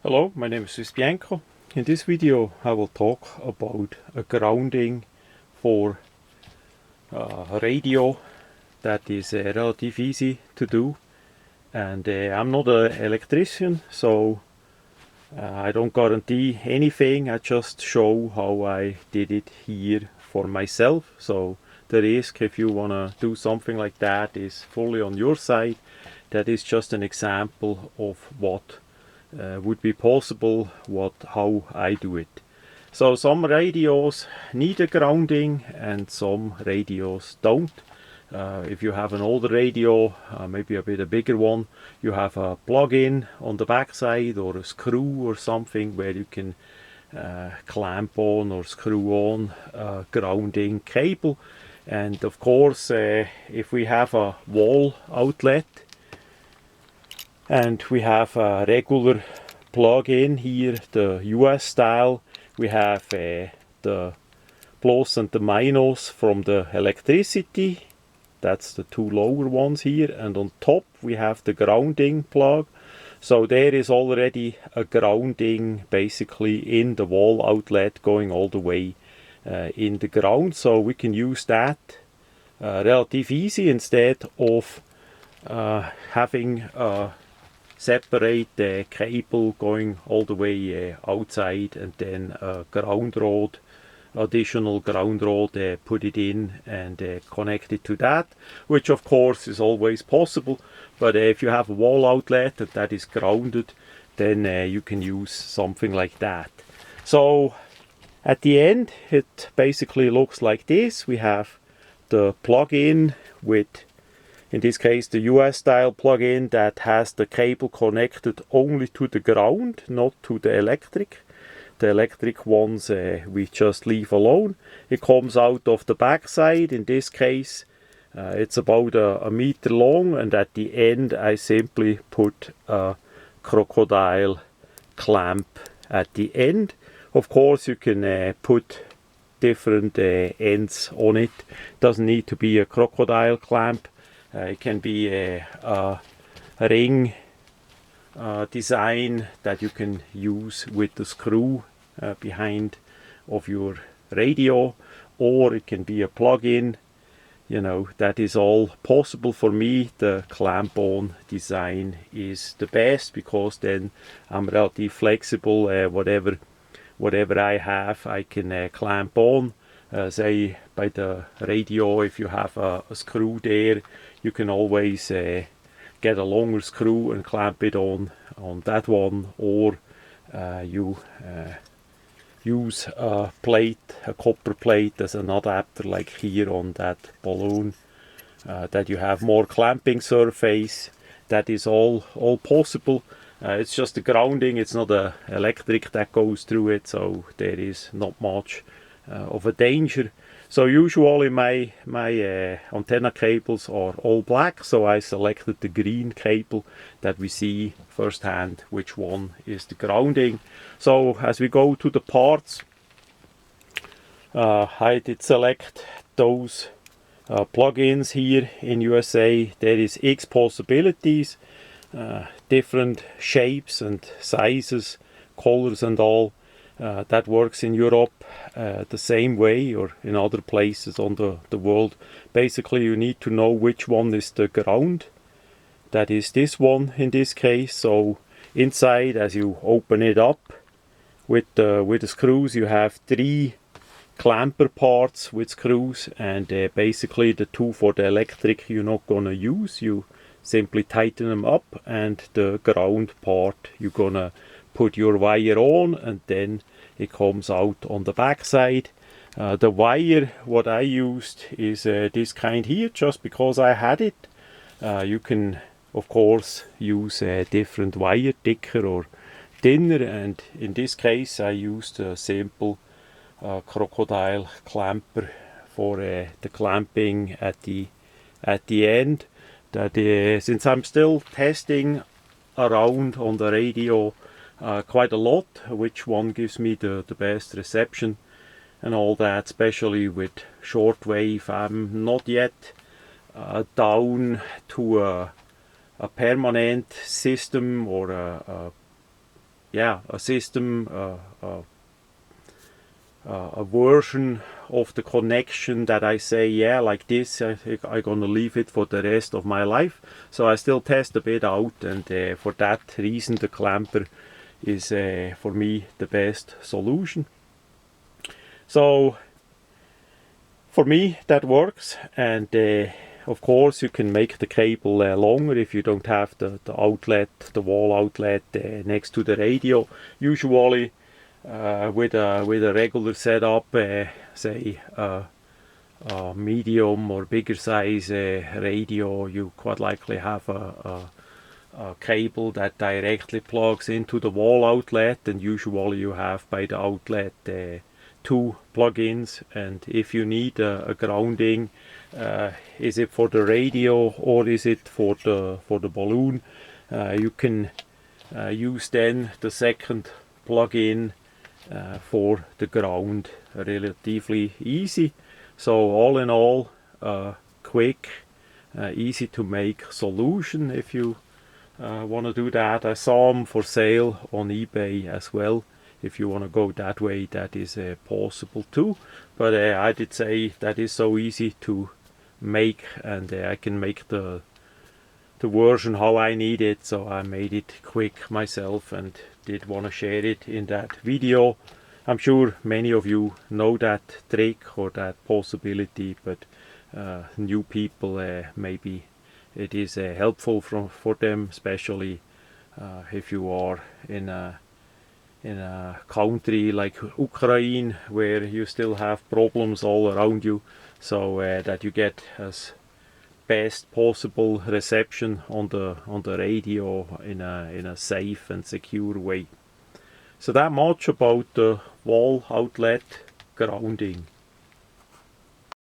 Hello, my name is Swiss Bianco. In this video I will talk about a grounding for a radio that is relatively easy to do, and I'm not an electrician, so I don't guarantee anything. I just show how I did it here for myself. So the risk, if you want to do something like that, is fully on your side. That is just an example of what would be possible, how I do it. So some radios need a grounding and some radios don't. If you have an older radio, maybe a bit a bigger one, you have a plug-in on the backside or a screw or something where you can clamp on or screw on a grounding cable. And of course, if we have a wall outlet and we have a regular plug-in here, the US style, we have the plus and the minus from the electricity. That's the two lower ones here, and on top we have the grounding plug. So there is already a grounding basically in the wall outlet going all the way in the ground, so we can use that relatively easy instead of having a separate cable going all the way outside and then a ground rod, additional ground rod, put it in and connect it to that, which of course is always possible. But if you have a wall outlet and that is grounded, then you can use something like that. So at the end it basically looks like this. We have the plug-in with, in this case, the US style plug-in that has the cable connected only to the ground, not to the electric. The electric ones we just leave alone. It comes out of the back side. In this case it's about a meter long, and at the end I simply put a crocodile clamp at the end. Of course you can put different ends on it. Doesn't need to be a crocodile clamp. It can be a ring design that you can use with the screw behind of your radio, or it can be a plug-in. You know, that is all possible. For me, the clamp-on design is the best, because then I'm relatively flexible. Whatever I have, I can clamp on. Say by the radio, if you have a screw there, you can always get a longer screw and clamp it on that one, or you use a plate, a copper plate, as an adapter, like here on that balloon, that you have more clamping surface. That is all possible. It's just the grounding, it's not a electric that goes through it, so there is not much of a danger. So usually my antenna cables are all black, so I selected the green cable that we see firsthand which one is the grounding. So as we go to the parts, I did select those plugins here in USA. There is X possibilities, different shapes and sizes, colors and all. That works in Europe the same way, or in other places on the world. Basically you need to know which one is the ground. That is this one in this case. So inside, as you open it up with the screws, you have 3 clamper parts with screws, and basically the 2 for the electric you're not gonna use. You simply tighten them up, and the ground part you're gonna put your wire on, and then it comes out on the back side. The wire what I used is this kind here, just because I had it. You can of course use a different wire, thicker or thinner, and in this case I used a simple crocodile clamper for the clamping at the end. That since I'm still testing around on the radio quite a lot, which one gives me the best reception and all that, especially with shortwave. I'm not yet down to a permanent system or a yeah, a system, a version of the connection that I say, yeah, like this, I'm gonna leave it for the rest of my life. So I still test a bit out, and for that reason the clamper is for me the best solution. So for me that works, and of course you can make the cable longer if you don't have the outlet, the wall outlet next to the radio. Usually with a regular setup, say a medium or bigger size radio, you quite likely have a cable that directly plugs into the wall outlet, and usually you have by the outlet two plug-ins. And if you need a grounding, is it for the radio or is it for the balloon, you can use then the second plug-in for the ground, relatively easy. So all in all, quick, easy to make solution if you want to do that. I saw them for sale on eBay as well. If you want to go that way, that is possible too. But I did say that is so easy to make, and I can make the version how I need it, so I made it quick myself and did want to share it in that video. I'm sure many of you know that trick or that possibility, but new people maybe it is helpful for them, especially if you are in a country like Ukraine where you still have problems all around you, so that you get as best possible reception on the radio in a safe and secure way. So that much about the wall outlet grounding.